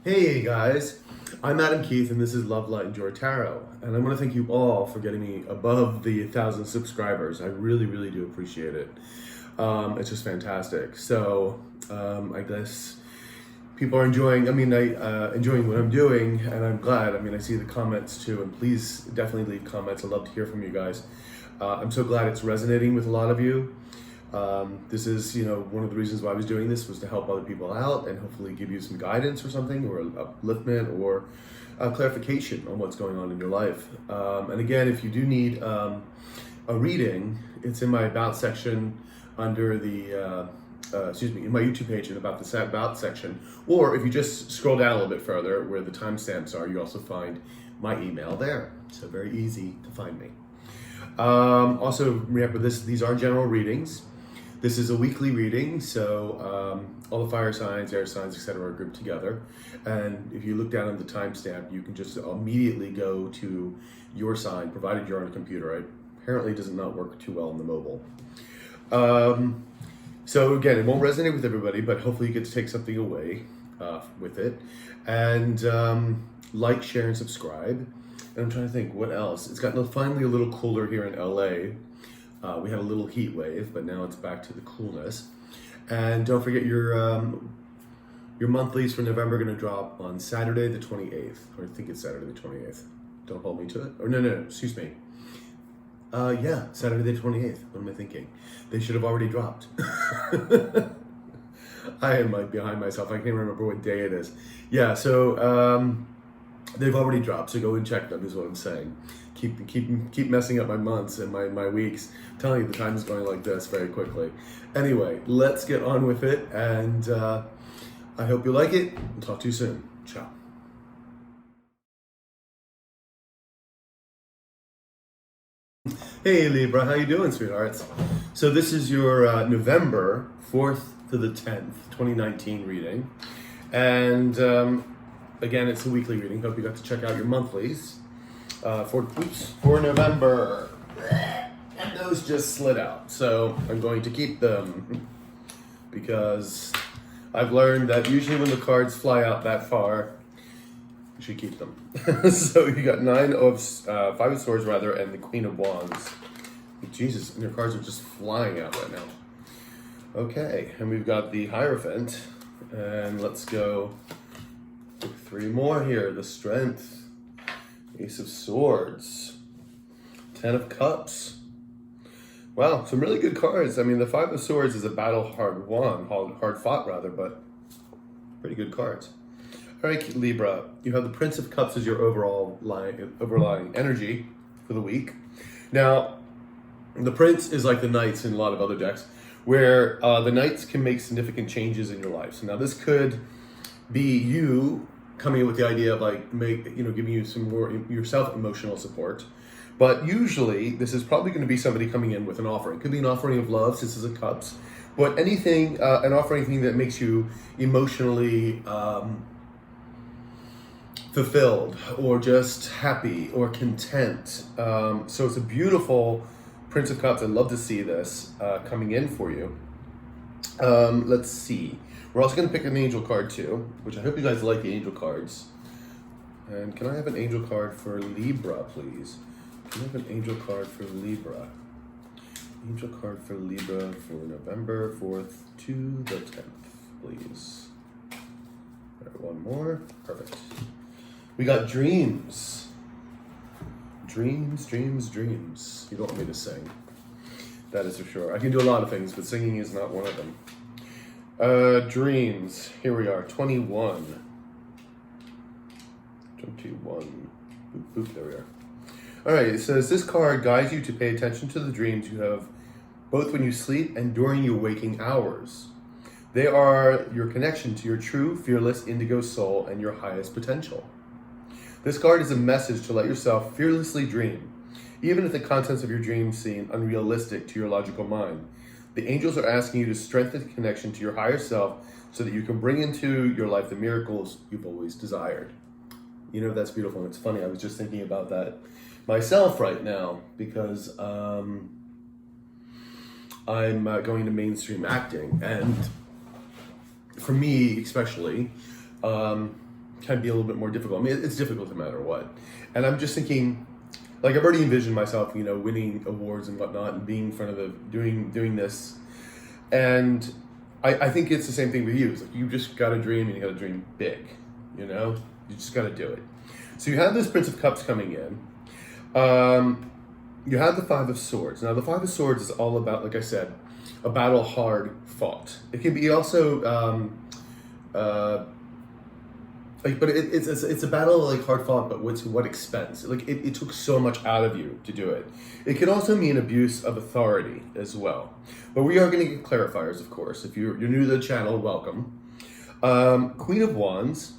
Hey guys, I'm Adam Keith and this is Love, Light, and Joy Tarot. And I want to thank you all for getting me above the 1,000 subscribers. I really, really do appreciate it. It's just fantastic. So I guess people are enjoying, enjoying what I'm doing, and I'm glad. I see the comments too, and please definitely leave comments. I'd love to hear from you guys. I'm so glad it's resonating with a lot of you. This is, one of the reasons why I was doing this was to help other people out and hopefully give you some guidance or something, or upliftment, or clarification on what's going on in your life. And again, if you do need a reading, it's in my About section under the, in my YouTube page and about the About section. Or if you just scroll down a little bit further where the timestamps are, you also find my email there. So very easy to find me. Also, remember these are general readings. This is a weekly reading, so all the fire signs, air signs, etc. are grouped together. And if you look down on the timestamp, you can just immediately go to your sign, provided you're on a computer. Apparently, it does not work too well on the mobile. So again, it won't resonate with everybody, but hopefully you get to take something away with it. And like, share, and subscribe. And I'm trying to think what else. It's gotten finally a little cooler here in LA. We had a little heat wave, but now it's back to the coolness. And don't forget your monthlies for November are going to drop on Saturday the 28th, or I think it's Saturday the 28th. Don't hold me to it. Or no, excuse me. Yeah, Saturday the 28th. What am I thinking? They should have already dropped. I am like behind myself. I can't remember what day it is. Yeah, so they've already dropped, so go and check them is what I'm saying. Keep messing up my months and my weeks. I'm telling you, the time is going like this very quickly. Anyway, let's get on with it, and I hope you like it. I'll talk to you soon. Ciao. Hey Libra, how you doing, sweethearts? So this is your November 4th to the 10th, 2019 reading. And again, it's a weekly reading. Hope you got to check out your monthlies for November. And those just slid out. So I'm going to keep them because I've learned that usually when the cards fly out that far, you should keep them. So you got Five of Swords rather, and the Queen of Wands. Jesus, and your cards are just flying out right now. Okay, and we've got the Hierophant, and let's go with 3 more here. The Strength, Ace of Swords, 10 of Cups. Wow, some really good cards. The Five of Swords is a battle hard fought rather, but pretty good cards. All right, Libra, you have the Prince of Cups as your overlying energy for the week. Now, the Prince is like the Knights in a lot of other decks, where the Knights can make significant changes in your life. So now this could be you coming in with the idea of giving you some more yourself emotional support. But usually this is probably going to be somebody coming in with an offering. It could be an offering of love, since it's a Cups, but anything, an offering that makes you emotionally fulfilled, or just happy, or content. So it's a beautiful Prince of Cups. I'd love to see this coming in for you. Let's see. We're also going to pick an angel card too, which I hope you guys like the angel cards. And can I have an angel card for Libra, please? Can I have an angel card for Libra? Angel card for Libra for November 4th to the 10th, please. All right, one more. Perfect. We got Dreams. Dreams, dreams, dreams. You don't want me to sing. That is for sure. I can do a lot of things, but singing is not one of them. Dreams. Here we are. 21. 21. Boop, boop. There we are. All right. It says, this card guides you to pay attention to the dreams you have both when you sleep and during your waking hours. They are your connection to your true, fearless indigo soul and your highest potential. This card is a message to let yourself fearlessly dream, even if the contents of your dreams seem unrealistic to your logical mind. The angels are asking you to strengthen the connection to your higher self so that you can bring into your life the miracles you've always desired. That's beautiful, and it's funny. I was just thinking about that myself right now because I'm going to mainstream acting, and for me especially, can be a little bit more difficult. I mean, it's difficult no matter what. And I'm just thinking, like, I've already envisioned myself, you know, winning awards and whatnot, and being in front of the doing this. And I think it's the same thing with you. It's like, you just got to dream, and you got to dream big. You know, you just got to do it. So you have this Prince of Cups coming in. You have the Five of Swords. Now, the Five of Swords is all about, like I said, a battle hard fought. It can be also, but it's a battle like hard fought, but to what expense? Like it took so much out of you to do it. It can also mean abuse of authority as well. But we are going to get clarifiers, of course. If you're new to the channel, welcome. Queen of Wands.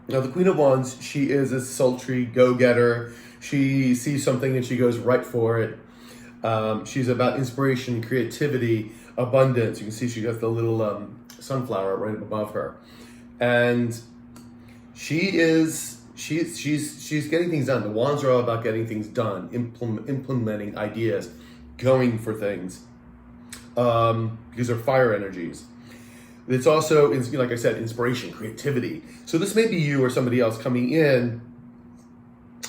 Now, the Queen of Wands, she is a sultry go-getter. She sees something and she goes right for it. She's about inspiration, creativity, abundance. You can see she got the little sunflower right above her. And she's getting things done. The wands are all about getting things done, implementing ideas, going for things, because they're fire energies. It's also, like I said, inspiration, creativity. So this may be you or somebody else coming in,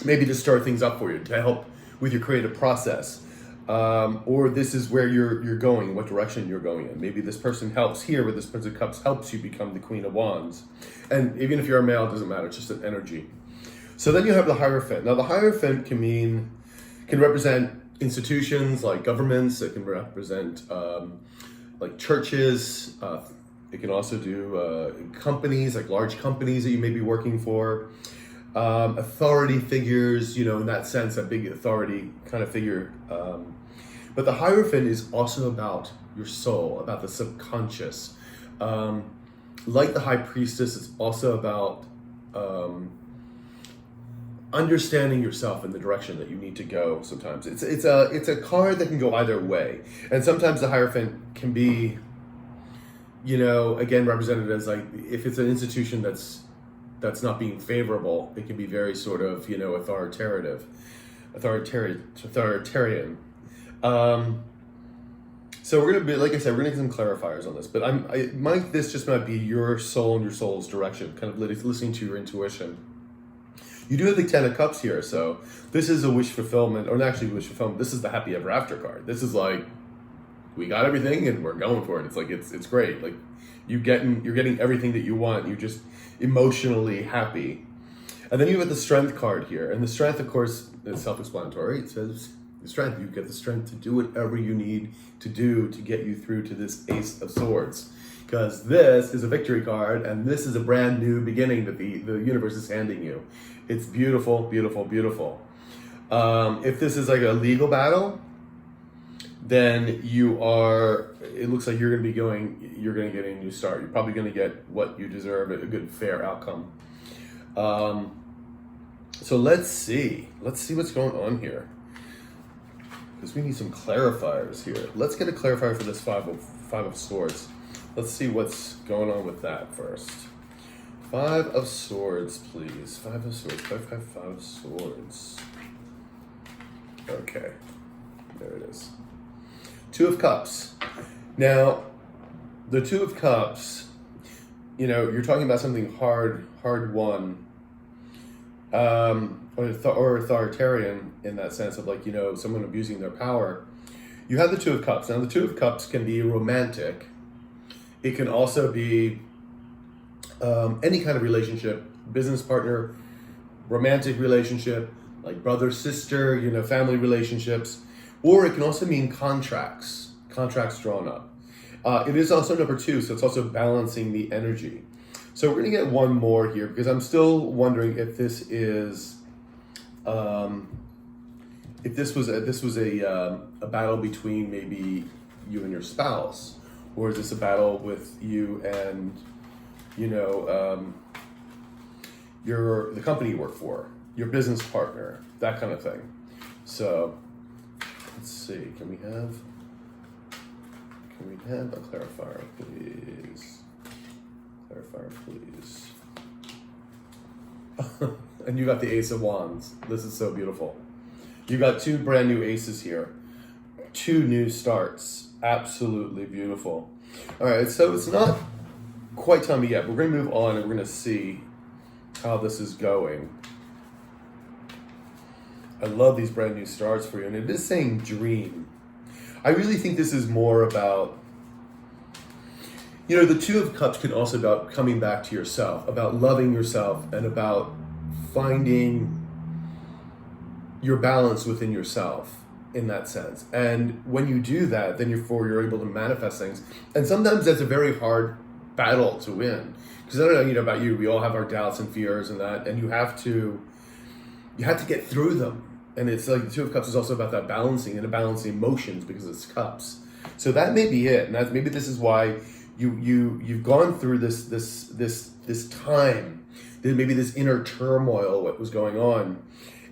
maybe to start things up for you, to help with your creative process. Or this is where you're going, what direction you're going in. Maybe this person helps here, with this Prince of Cups helps you become the Queen of Wands. And even if you're a male, it doesn't matter, it's just an energy. So then you have the Hierophant. Now the Hierophant can represent institutions like governments, it can represent like churches, it can also do companies, like large companies that you may be working for. Authority figures, you know, in that sense, a big authority kind of figure. But the Hierophant is also about your soul, about the subconscious. Like the High Priestess, it's also about understanding yourself in the direction that you need to go. Sometimes it's a card that can go either way, and sometimes the Hierophant can be, you know, again represented as like, if it's an institution that's not being favorable, it can be very sort of, you know, authoritarian. So we're gonna be, like I said, we're gonna get some clarifiers on this, but this just might be your soul and your soul's direction, kind of listening to your intuition. You do have the Ten of Cups here, so this is a wish fulfillment, or not actually wish fulfillment. This is the Happy Ever After card. This is like, we got everything and we're going for it. It's like it's great. Like you're getting everything that you want. You're just emotionally happy. And then you have the Strength card here, and the Strength, of course, is self-explanatory. It says the strength. You get the strength to do whatever you need to do to get you through to this Ace of Swords, because this is a victory card, and this is a brand new beginning that the universe is handing you. It's beautiful, beautiful, beautiful. If this is like a legal battle, then it looks like you're going to get a new start. You're probably going to get what you deserve, a good, fair outcome. So let's see what's going on here, because we need some clarifiers here. Let's get a clarifier for this Five of Swords. Let's see what's going on with that first. Five of Swords, please. Five of Swords. Five of Swords. Okay, there it is. Two of Cups. Now, the Two of Cups, you know, you're talking about something hard won, or authoritarian in that sense of, like, you know, someone abusing their power. You have the Two of Cups. Now, the Two of Cups can be romantic. It can also be any kind of relationship, business partner, romantic relationship, like brother, sister, you know, family relationships. Or it can also mean contracts drawn up. It is also number 2, so it's also balancing the energy. So we're going to get one more here, because I'm still wondering if this is, if this was a battle between maybe you and your spouse, or is this a battle with you and, you know, the company you work for, your business partner, that kind of thing. So let's see, can we have a clarifier, please? Clarifier, please. And you got the Ace of Wands. This is so beautiful. You got 2 brand new aces here. 2 new starts. Absolutely beautiful. All right, so it's not quite time yet. We're going to move on and we're going to see how this is going. I love these brand new starts for you, and it is saying dream. I really think this is more about, the Two of Cups can also be about coming back to yourself, about loving yourself, and about finding your balance within yourself in that sense. And when you do that, then you're able to manifest things. And sometimes that's a very hard battle to win. Because I don't know, about you, we all have our doubts and fears and that, and you have to get through them. And it's like the Two of Cups is also about that balancing and balancing emotions because it's cups. So that may be it. And maybe this is why you've gone through this time, maybe this inner turmoil, what was going on.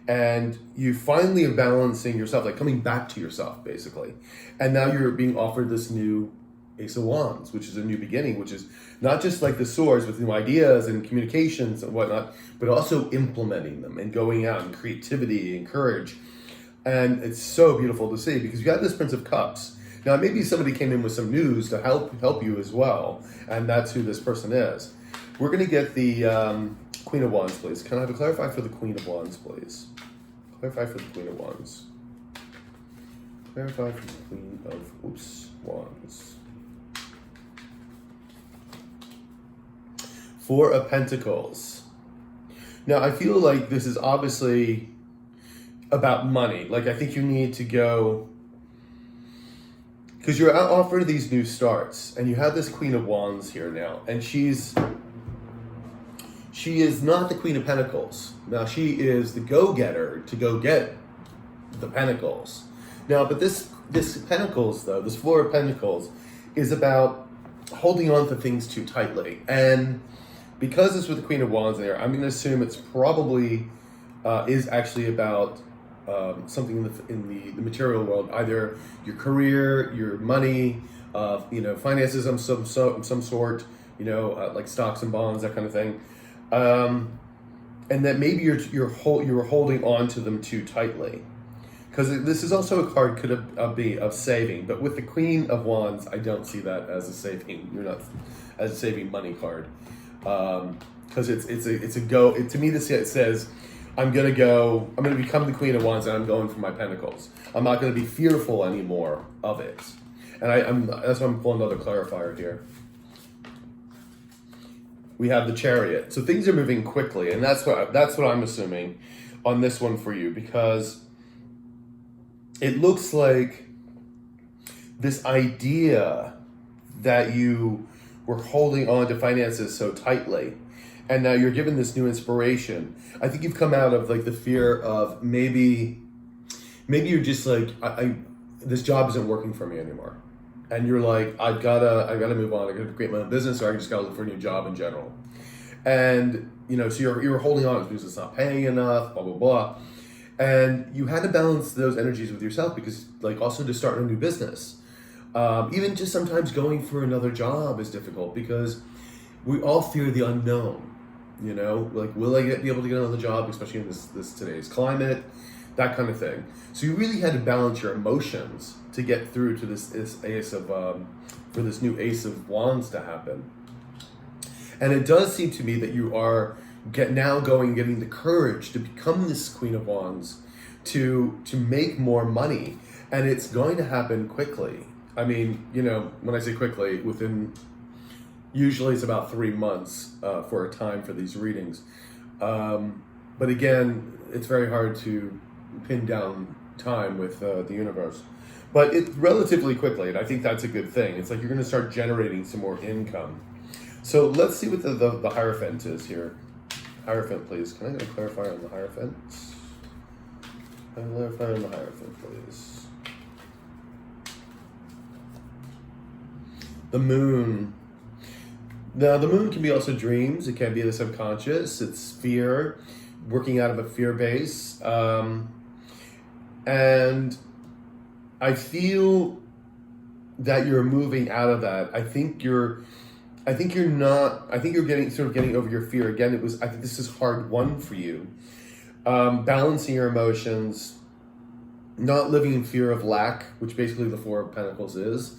And you finally are balancing yourself, like coming back to yourself, basically. And now you're being offered this new Ace of Wands, which is a new beginning, which is not just like the swords with new ideas and communications and whatnot, but also implementing them and going out and creativity and courage. And it's so beautiful to see because you got this Prince of Cups. Now, maybe somebody came in with some news to help you as well. And that's who this person is. We're going to get the Queen of Wands, please. Can I have a clarify for the Queen of Wands, please? Clarify for the Queen of Wands. Clarify for the Queen of Wands. Four of Pentacles. Now, I feel like this is obviously about money. Like, I think you need to go, because you're offered these new starts, and you have this Queen of Wands here now, and she is not the Queen of Pentacles. Now, she is the go-getter to go get the Pentacles. Now, but this Pentacles, though, this Four of Pentacles, is about holding on to things too tightly. And because it's with the Queen of Wands there, I'm going to assume it's probably is actually about something in the material world, either your career, your money, finances of some sort, like stocks and bonds, that kind of thing. And that maybe you're holding on to them too tightly, because this is also a card could be of saving. But with the Queen of Wands, I don't see that as a saving. You're not as a saving money card, because it's a go. To me, it says I'm going to become the Queen of Wands, and I'm going for my Pentacles. I'm not going to be fearful anymore of it, and that's why I'm pulling another clarifier here. We have the Chariot. So things are moving quickly, and that's what I'm assuming on this one for you, because it looks like this idea that you were holding on to finances so tightly, and now you're given this new inspiration. I think you've come out of like the fear of maybe you're just like, this job isn't working for me anymore. And you're like, I've gotta move on. I gotta create my own business, or I just gotta look for a new job in general. And so you're holding on because it's not paying enough, blah blah blah. And you had to balance those energies with yourself, because like also to start a new business, even just sometimes going for another job is difficult, because we all fear the unknown. Like, will I be able to get another job, especially in this today's climate, that kind of thing. So you really had to balance your emotions to get through to this Ace of for this new Ace of Wands to happen. And it does seem to me that you are getting the courage to become this Queen of Wands, to make more money, and it's going to happen quickly. I mean, when I say quickly, usually it's about 3 months for a time for these readings. But again, it's very hard to pin down time with the universe. But it's relatively quickly, and I think that's a good thing. It's like you're going to start generating some more income. So let's see what the Hierophant is here. Hierophant, please. Can I get a clarifier on the Hierophant? Clarify on the Hierophant, please. The Moon. Now, the Moon can be also dreams. It can be the subconscious. It's fear, working out of a fear base. And I feel that you're moving out of that. I think you're getting over your fear. Again, I think this is hard won for you. Balancing your emotions, not living in fear of lack, which basically the Four of Pentacles is.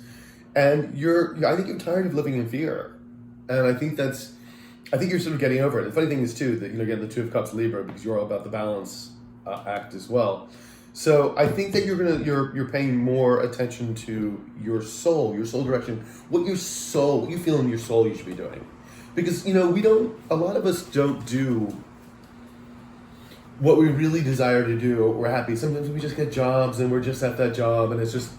And I think you're tired of living in fear. And I think I think you're sort of getting over it. The funny thing is too that, again, the Two of Cups Libra, because you're all about the balance act as well. So I think that you're paying more attention to your soul direction, what you feel in your soul you should be doing, because a lot of us don't do what we really desire to do. We're happy. Sometimes we just get jobs and we're just at that job and it's just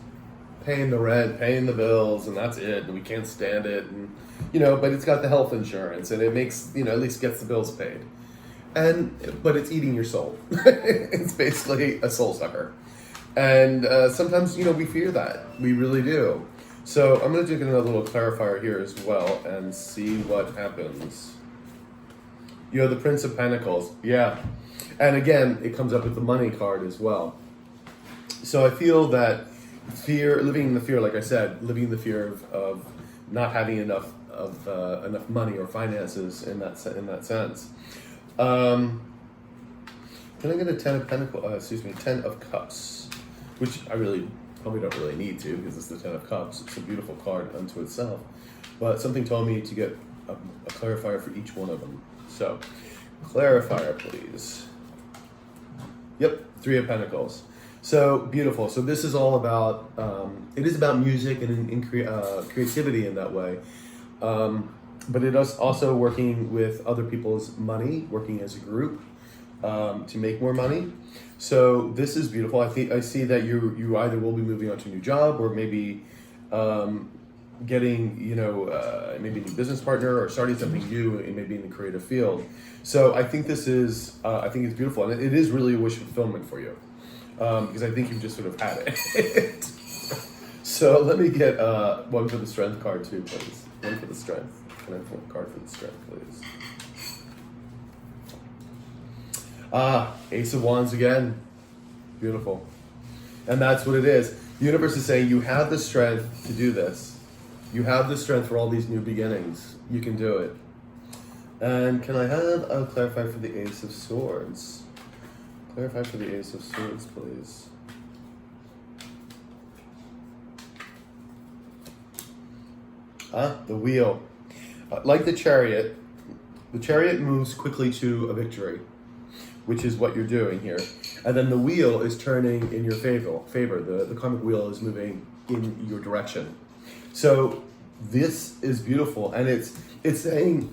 paying the rent, paying the bills, and that's it. And we can't stand it. And, but it's got the health insurance and it makes, at least gets the bills paid. But it's eating your soul. It's basically a soul sucker. And sometimes, we fear that. We really do. So I'm going to do another little clarifier here as well and see what happens. The Prince of Pentacles. Yeah. And again, it comes up with the money card as well. So I feel that living in the fear, like I said, living in the fear of not having enough money or finances in that sense. Can I get a 10 of Pentacles? 10 of Cups, which I probably don't really need to because it's the 10 of Cups. It's a beautiful card unto itself, but something told me to get a clarifier for each one of them. So, clarifier, please. Yep, 3 of Pentacles. So beautiful. So this is all about. It is about music and creativity in that way. But it is also working with other people's money, working as a group to make more money. So this is beautiful. I see that you either will be moving on to a new job or maybe getting maybe a new business partner or starting something new and maybe in the creative field. So I think this is I think it's beautiful, and it is really a wish fulfillment for you because I think you've just sort of had it. So let me get one for the Strength card too, please. One for the Strength. Can I have one card for the Strength, please? Ace of Wands again. Beautiful. And that's what it is. The universe is saying you have the strength to do this. You have the strength for all these new beginnings. You can do it. And can I have a clarify for the Ace of Swords? Clarify for the Ace of Swords, please. The Wheel. Like the Chariot moves quickly to a victory, which is what you're doing here. And then the Wheel is turning in your favor. The karmic wheel is moving in your direction. So this is beautiful, and it's saying,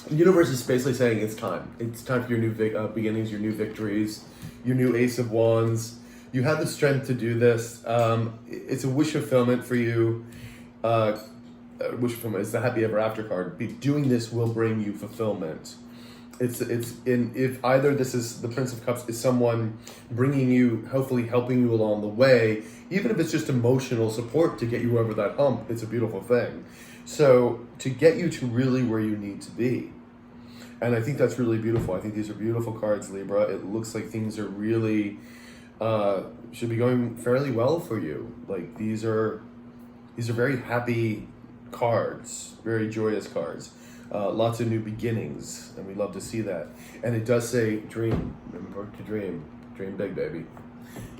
the universe is basically saying it's time. It's time for your new beginnings, your new victories, your new Ace of Wands. You have the strength to do this. It's a wish fulfillment for you. Wish fulfillment is the happy ever after card. Doing this will bring you fulfillment. If either this is the Prince of Cups is someone bringing you, hopefully helping you along the way, even if it's just emotional support to get you over that hump, it's a beautiful thing. So to get you to really where you need to be. And I think that's really beautiful. I think these are beautiful cards, Libra. It looks like things are really, should be going fairly well for you. Like these are very happy cards, very joyous cards. Lots of new beginnings, and we love to see that. And it does say dream. Remember to dream. Dream big, baby.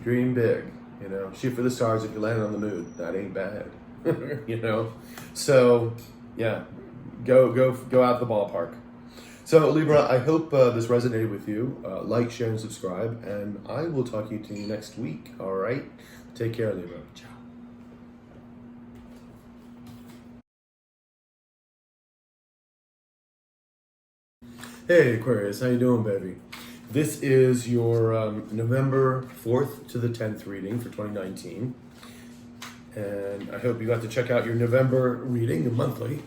Dream big. Shoot for the stars. If you land on the moon, that ain't bad. So yeah, go out the ballpark. So Libra, I hope this resonated with you. Like, share, and subscribe, and I will talk to you next week. All right, take care, Libra. Ciao. Hey Aquarius, how you doing, baby? This is your November 4th to the 10th reading for 2019. And I hope you got to check out your November reading, your monthly.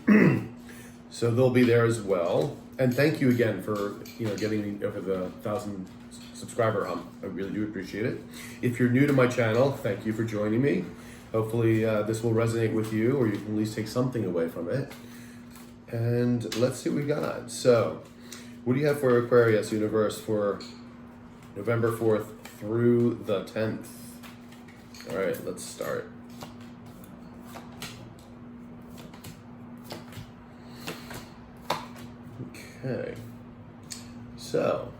So they'll be there as well. And thank you again for getting me over the 1,000 subscriber hump. I really do appreciate it. If you're new to my channel, thank you for joining me. Hopefully this will resonate with you, or you can at least take something away from it. And let's see what we got. So, what do you have for Aquarius universe for November 4th through the 10th? All right, let's start. Okay, so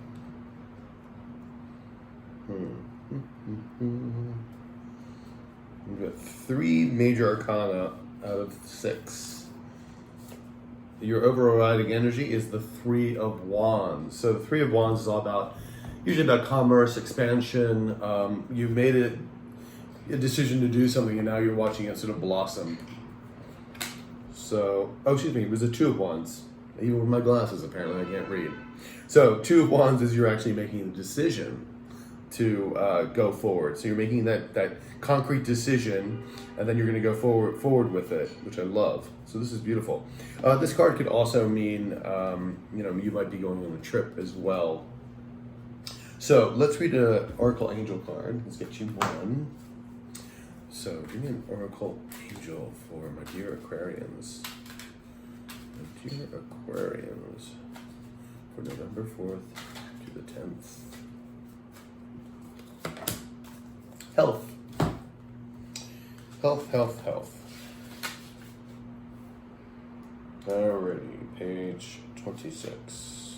we've got 3 major arcana out of 6. your overriding energy is the Three of Wands. So the Three of Wands is all about, usually about commerce, expansion. You made it a decision to do something and now you're watching it sort of blossom. So, oh, excuse me, it was the Two of Wands. Even with my glasses, apparently, I can't read. So, Two of Wands is you're actually making a decision to go forward. So you're making that concrete decision, and then you're going to go forward with it, which I love. So this is beautiful. This card could also mean, you might be going on a trip as well. So let's read an Oracle Angel card. Let's get you one. So give me an Oracle Angel for my dear Aquarians. My dear Aquarians. For November 4th to the 10th. Health. Health. Alrighty, page 26.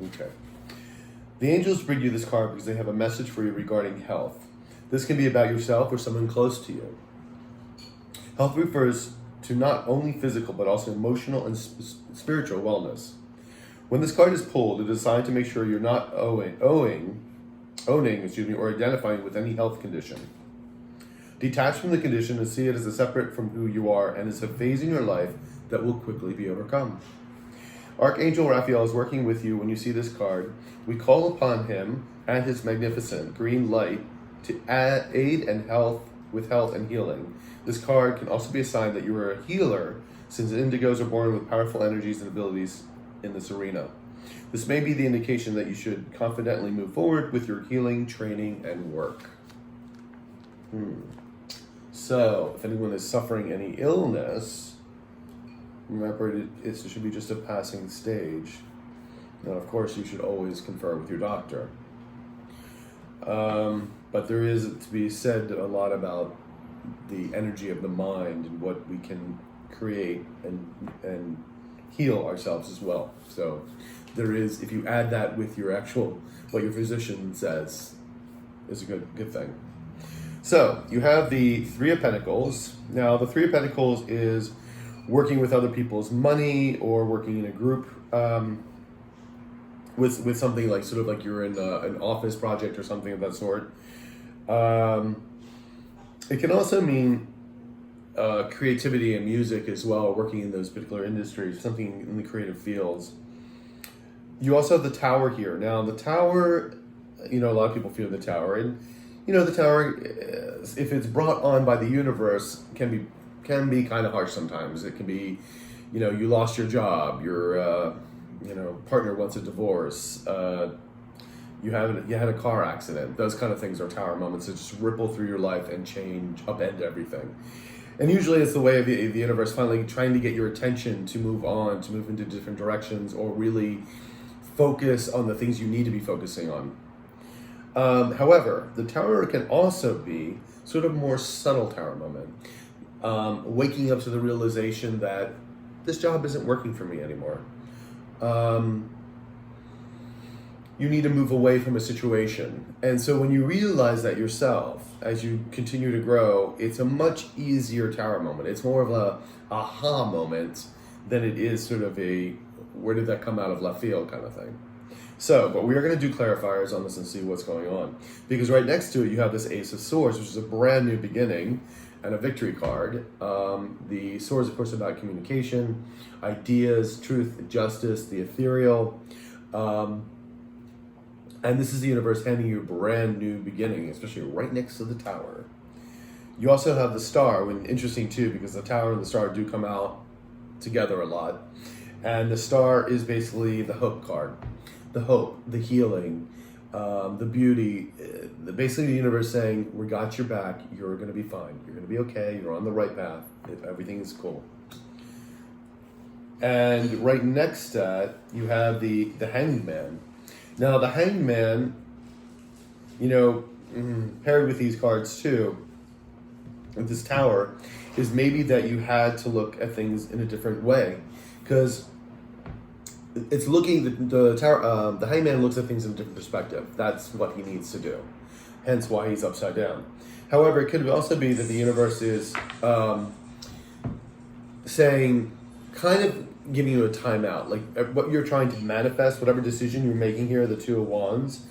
Okay. The angels bring you this card because they have a message for you regarding health. This can be about yourself or someone close to you. Health refers to not only physical but also emotional and spiritual wellness. When this card is pulled, it is designed to make sure you're not owning or identifying with any health condition. Detach from the condition and see it as a separate from who you are and as a phase in your life that will quickly be overcome. Archangel Raphael is working with you when you see this card. We call upon him and his magnificent green light to aid in health and healing. This card can also be a sign that you are a healer, since indigos are born with powerful energies and abilities in this arena. This may be the indication that you should confidently move forward with your healing, training, and work. So, if anyone is suffering any illness, remember it should be just a passing stage. Now, of course, you should always confer with your doctor. But there is to be said a lot about the energy of the mind and what we can create and heal ourselves as well. So there is, if you add that with your actual, what your physician says, is a good thing. So you have the Three of Pentacles. Now the Three of Pentacles is working with other people's money or working in a group with something like sort of like you're in an office project or something of that sort. It can also mean creativity and music as well, working in those particular industries, something in the creative fields. You also have the Tower here. Now the Tower, a lot of people fear the Tower, and the Tower, if it's brought on by the universe, can be kind of harsh sometimes. It can be, you lost your job, your partner wants a divorce, you had a car accident. Those kind of things are Tower moments that just ripple through your life and upend everything. And usually it's the way of the universe finally trying to get your attention to move on, to move into different directions, or really focus on the things you need to be focusing on. However, the Tower can also be sort of more subtle Tower moment. Waking up to the realization that this job isn't working for me anymore. You need to move away from a situation. And so when you realize that yourself, as you continue to grow, it's a much easier Tower moment. It's more of a aha moment than it is sort of a, where did that come out of left field kind of thing. So, but we are going to do clarifiers on this and see what's going on. Because right next to it, you have this Ace of Swords, which is a brand new beginning and a victory card. The Swords, of course, about communication, ideas, truth, justice, the ethereal. And this is the universe handing you a brand new beginning, especially right next to the Tower. You also have the Star, and interesting too, because the Tower and the Star do come out together a lot. And the Star is basically the hope card. The hope, the healing, the beauty, basically the universe saying, we got your back, you're going to be fine, you're going to be okay, you're on the right path, everything is cool. And right next to that, you have the Hanged Man. Now the Hanged Man, paired with these cards too, with this Tower, is maybe that you had to look at things in a different way. Because it's looking, the Tower, the Hanged Man looks at things in a different perspective. That's what he needs to do. Hence why he's upside down. However, it could also be that the universe is saying, kind of giving you a timeout. Like what you're trying to manifest, whatever decision you're making here, the Two of Wands,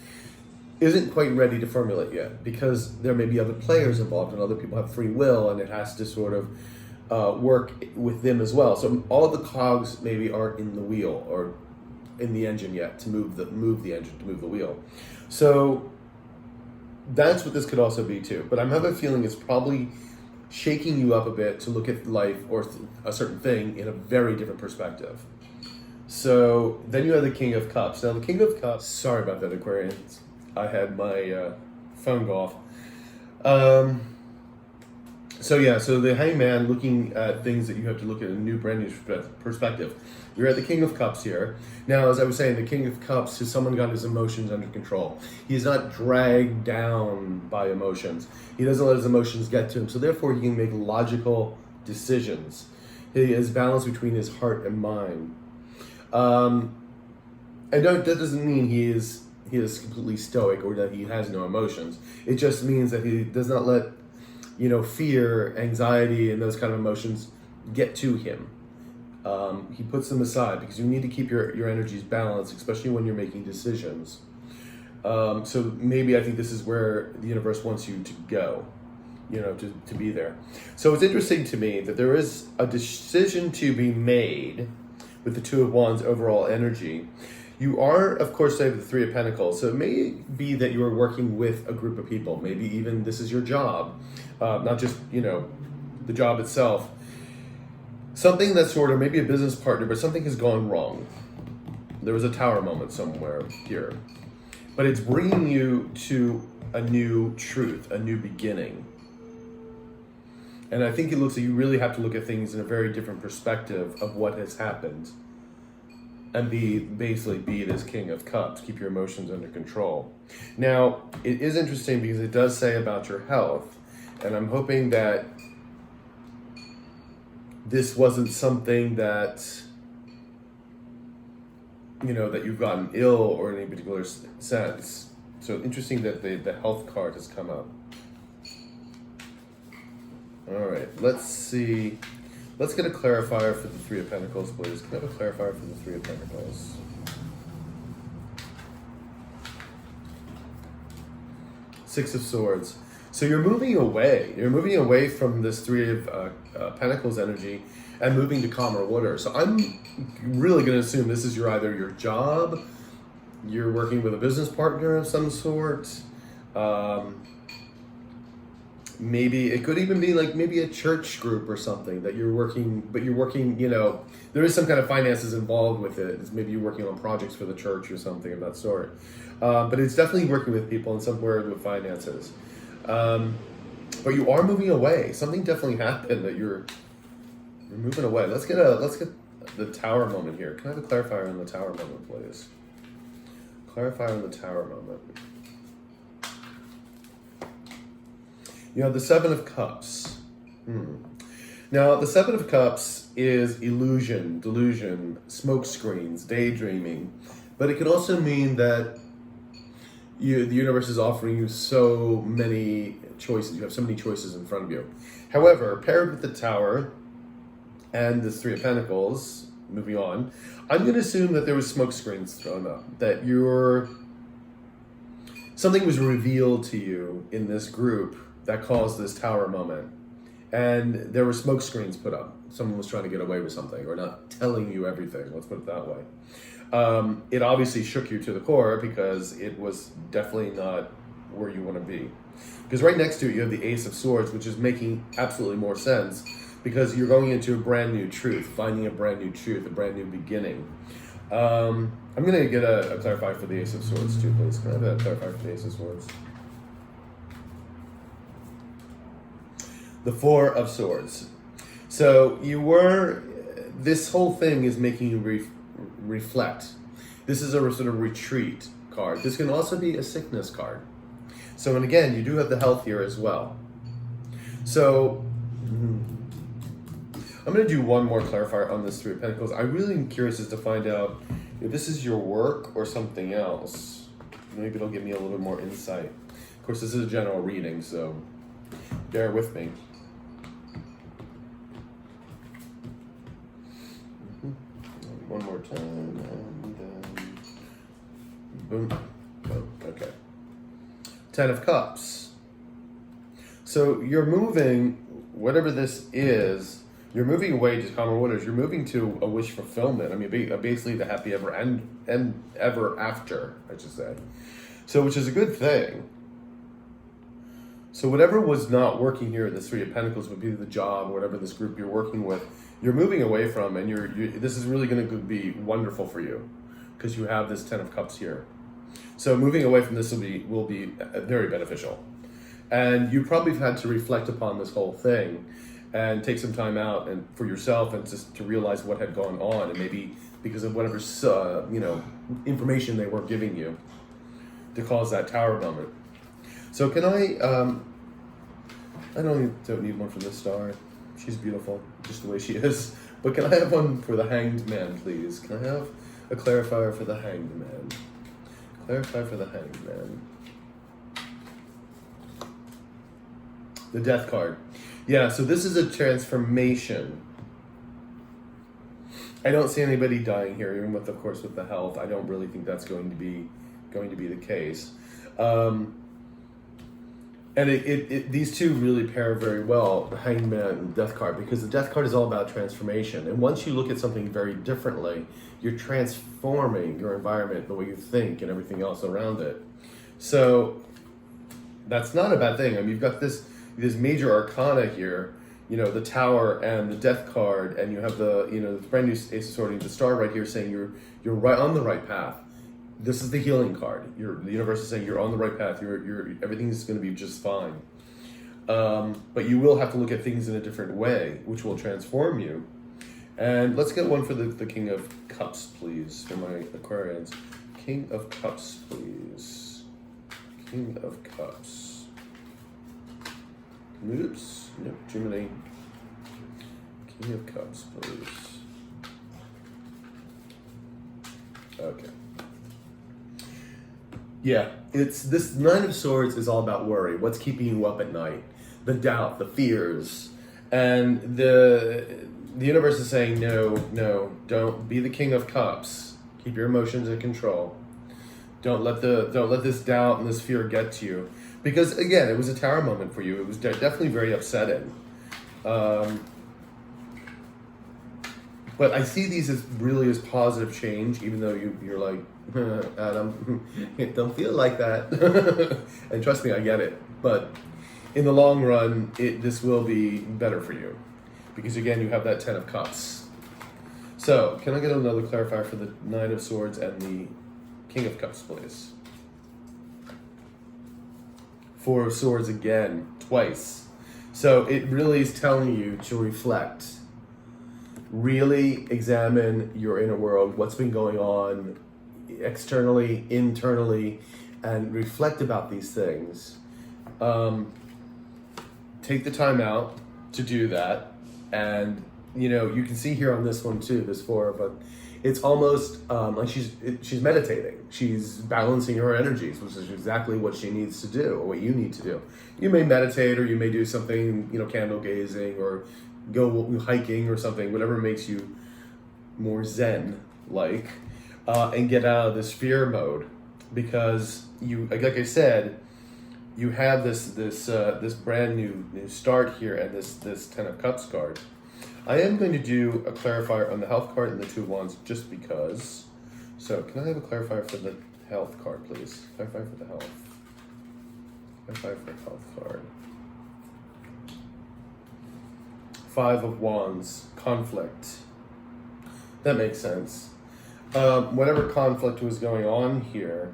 isn't quite ready to formulate yet, because there may be other players involved and other people have free will, and it has to sort of work with them as well. So all of the cogs maybe aren't in the wheel or in the engine yet to move the engine, to move the wheel. So that's what this could also be too. But I have a feeling it's probably shaking you up a bit to look at life or a certain thing in a very different perspective. So then you have the King of Cups. Now the King of Cups, sorry about that, Aquarians. I had my phone go off. So the Hangman, looking at things that you have to look at a new, brand new perspective. You're at the King of Cups here. Now, as I was saying, the King of Cups is someone got his emotions under control. He is not dragged down by emotions. He doesn't let his emotions get to him. So therefore, he can make logical decisions. He has balance between his heart and mind. And that doesn't mean he is completely stoic or that he has no emotions. It just means that he does not let, fear, anxiety, and those kind of emotions get to him. He puts them aside because you need to keep your energies balanced, especially when you're making decisions. So maybe I think this is where the universe wants you to go, to be there. So it's interesting to me that there is a decision to be made with the Two of Wands overall energy. You are, of course, say the Three of Pentacles. So it may be that you are working with a group of people. Maybe even this is your job, not just, the job itself. Something that's sort of maybe a business partner, but something has gone wrong. There was a tower moment somewhere here. But it's bringing you to a new truth, a new beginning. And I think it looks like you really have to look at things in a very different perspective of what has happened. And basically be this King of Cups. Keep your emotions under control. Now, it is interesting because it does say about your health. And I'm hoping that this wasn't something that, that you've gotten ill or in any particular sense. So interesting that the health card has come up. All right, let's see. Let's get a clarifier for the Three of Pentacles, please. Can I have a clarifier for the Three of Pentacles? Six of Swords. So you're moving away. You're moving away from this Three of Pentacles energy and moving to calmer water. So I'm really going to assume this is either your job, you're working with a business partner of some sort. Maybe it could even be like maybe a church group or something that you're working, but you're working, there is some kind of finances involved with it. It's maybe you're working on projects for the church or something of that sort. But it's definitely working with people and somewhere with finances. But you are moving away. Something definitely happened that you're moving away. Let's get the Tower moment here. Can I have a clarifier on the Tower moment, please? Clarifier on the Tower moment. The Seven of Cups. Now, the Seven of Cups is illusion, delusion, smoke screens, daydreaming. But it can also mean that the universe is offering you so many choices. You have so many choices in front of you. However, paired with the Tower and this Three of Pentacles, moving on, I'm going to assume that there was smoke screens thrown up. That something was revealed to you in this group that caused this Tower moment. And there were smoke screens put up. Someone was trying to get away with something or not telling you everything. Let's put it that way. It obviously shook you to the core because it was definitely not where you want to be. Because right next to it, you have the Ace of Swords, which is making absolutely more sense because you're going into a brand new truth, finding a brand new truth, a brand new beginning. I'm going to get a clarifier for the Ace of Swords too, please. Can I have a clarifier for the Ace of Swords? The Four of Swords. So this whole thing is making you reflect. This is a sort of retreat card. This can also be a sickness card. So, and again, you do have the health here as well. So, I'm going to do one more clarifier on this Three of Pentacles. I really am curious as to find out if this is your work or something else. Maybe it'll give me a little bit more insight. Of course, this is a general reading, so bear with me. one more time, and boom, boom. Okay. 10 of Cups. So you're moving, whatever this is, you're moving away to calmer waters. You're moving to a wish fulfillment. I mean, basically the happy ever and ever after, I should say. So, which is a good thing. So whatever was not working here at the Three of Pentacles would be the job, whatever this group you're working with, you're moving away from, and this is really going to be wonderful for you because you have this 10 of Cups here. So moving away from this will be very beneficial. And you probably have had to reflect upon this whole thing and take some time out and for yourself and just to realize what had gone on, and maybe because of whatever information they were giving you to cause that Tower moment. So can I don't need one for this star. She's beautiful, just the way she is. But can I have one for the Hanged Man, please? Can I have a clarifier for the Hanged Man? Clarify for the Hanged Man. The Death card. Yeah, so this is a transformation. I don't see anybody dying here, even with, of course, with the health. I don't really think that's going to be the case. And these two really pair very well, the Hanged Man and the Death card, because the Death card is all about transformation. And once you look at something very differently, you're transforming your environment, the way you think, and everything else around it. So that's not a bad thing. I mean, you've got this major arcana here, the Tower and the Death card, and you have the brand new Ace of Swords, the Star right here saying you're right on the right path. This is the healing card. The universe is saying you're on the right path. Everything's going to be just fine. But you will have to look at things in a different way, which will transform you. And let's get one for the King of Cups, please, for my Aquarians. King of Cups, please. King of Cups. Oops. Nope. Gemini. King of Cups, please. Okay. Yeah, this Nine of Swords is all about worry. What's keeping you up at night? The doubt, the fears. And the universe is saying, no, don't be the King of Cups. Keep your emotions in control. Don't let this doubt and this fear get to you. Because again, it was a Tower moment for you. It was definitely very upsetting. But I see these as really as positive change, even though you're like, Adam, it don't feel like that. And trust me, I get it. But in the long run, this will be better for you. Because again, you have that 10 of Cups. So, can I get another clarifier for the Nine of Swords and the King of Cups, please? Four of Swords again, twice. So it really is telling you to reflect. Really examine your inner world, what's been going on externally, internally, and reflect about these things. Take the time out to do that. And, you can see here on this one too, this four, but it's almost like she's meditating. She's balancing her energies, which is exactly what she needs to do, or what you need to do. You may meditate, or you may do something, candle gazing, or go hiking or something, whatever makes you more zen-like, and get out of this fear mode, because like I said, you have this brand new start here, and this 10 of Cups card. I am going to do a clarifier on the health card and the Two of Wands, just because. So can I have a clarifier for the health card, please? Clarifier for the health. Clarifier for the health card. Five of Wands, conflict. That makes sense. Whatever conflict was going on here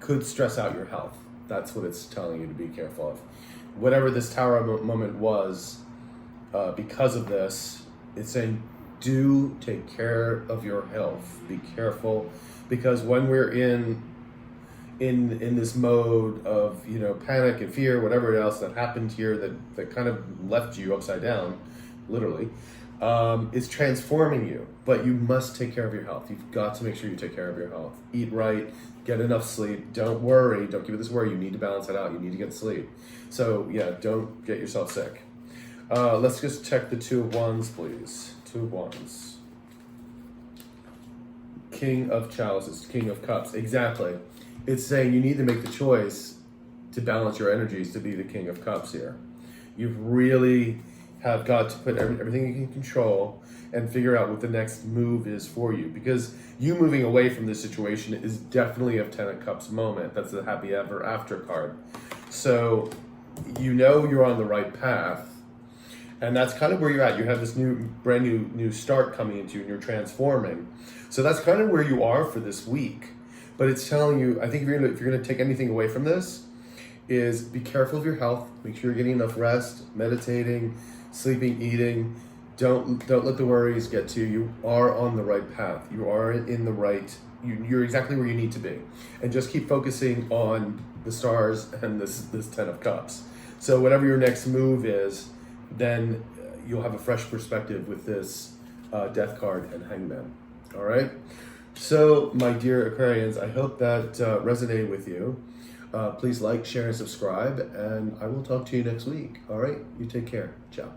could stress out your health. That's what it's telling you to be careful of. Whatever this Tower moment was, because of this, it's saying, do take care of your health. Be careful, because when we're in this mode of panic and fear, whatever else that happened here that kind of left you upside down, literally, it's transforming you. But you must take care of your health. You've got to make sure you take care of your health. Eat right, get enough sleep. Don't worry. Don't give it this worry. You need to balance it out. You need to get sleep. So yeah, don't get yourself sick. Let's just check the Two of Wands, please. Two of Wands. King of Chalices, King of Cups. Exactly. It's saying you need to make the choice to balance your energies to be the King of Cups here. You really have got to put everything you can control and figure out what the next move is for you. Because you moving away from this situation is definitely a Ten of Cups moment. That's the happy ever after card. So you know you're on the right path. And that's kind of where you're at. You have this brand new start coming into you and you're transforming. So that's kind of where you are for this week. But it's telling you, I think if you're gonna take anything away from this, is be careful of your health. Make sure you're getting enough rest, meditating, sleeping, eating. Don't let the worries get to you. You are on the right path. You are in the right, you're exactly where you need to be. And just keep focusing on the stars and this Ten of Cups. So whatever your next move is, then you'll have a fresh perspective with this Death card and Hangman. All right? So, my dear Aquarians, I hope that resonated with you. Please like, share, and subscribe, and I will talk to you next week. All right? You take care. Ciao.